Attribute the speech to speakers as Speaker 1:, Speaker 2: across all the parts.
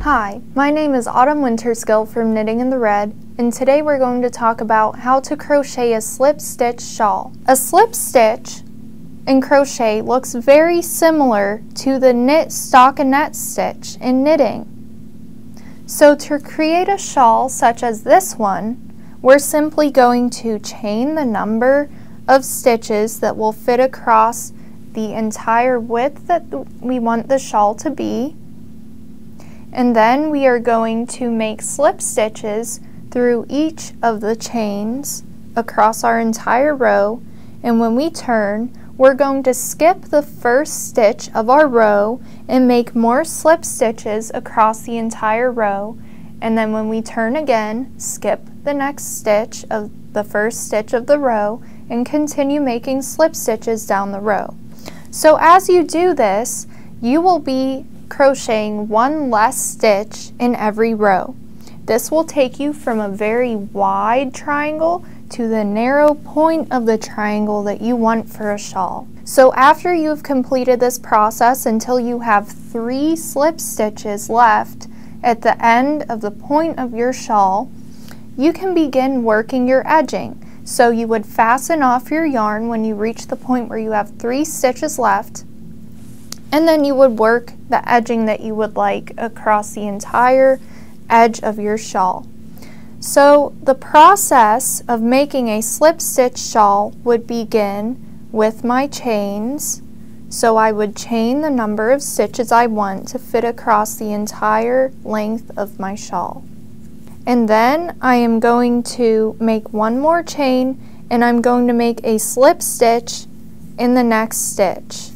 Speaker 1: Hi, my name is Autumn Wintersgill from Knitting in the Red, and today we're going to talk about how to crochet a slip stitch shawl. A slip stitch in crochet looks very similar to the knit stockinette stitch in knitting. So to create a shawl such as this one, we're simply going to chain the number of stitches that will fit across the entire width that we want the shawl to be. And then we are going to make slip stitches through each of the chains across our entire row, and when we turn, we're going to skip the first stitch of our row and make more slip stitches across the entire row, and then when we turn again, skip the next stitch of the first stitch of the row and continue making slip stitches down the row. So as you do this, you will be crocheting one less stitch in every row. This will take you from a very wide triangle to the narrow point of the triangle that you want for a shawl. So after you've completed this process until you have 3 slip stitches left at the end of the point of your shawl, you can begin working your edging. So you would fasten off your yarn when you reach the point where you have 3 stitches left, and then you would work the edging that you would like across the entire edge of your shawl. So the process of making a slip stitch shawl would begin with my chains. So I would chain the number of stitches I want to fit across the entire length of my shawl. And then I am going to make one more chain, and I'm going to make a slip stitch in the next stitch.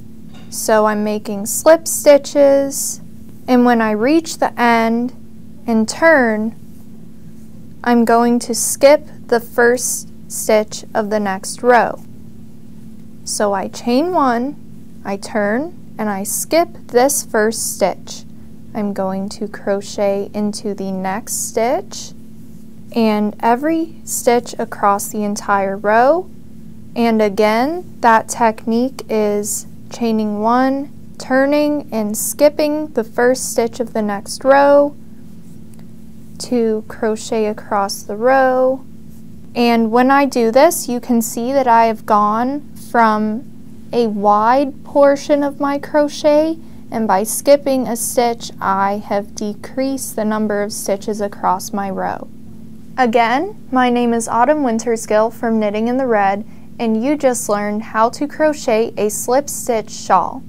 Speaker 1: So I'm making slip stitches, and when I reach the end and turn, I'm going to skip the first stitch of the next row. So I chain 1, I turn, and I skip this first stitch. I'm going to crochet into the next stitch, and every stitch across the entire row. And again, that technique is chaining 1, turning, and skipping the first stitch of the next row to crochet across the row. And when I do this, you can see that I have gone from a wide portion of my crochet, and by skipping a stitch, I have decreased the number of stitches across my row. Again, my name is Autumn Wintersgill from Knitting in the Red, and you just learned how to crochet a slip stitch shawl.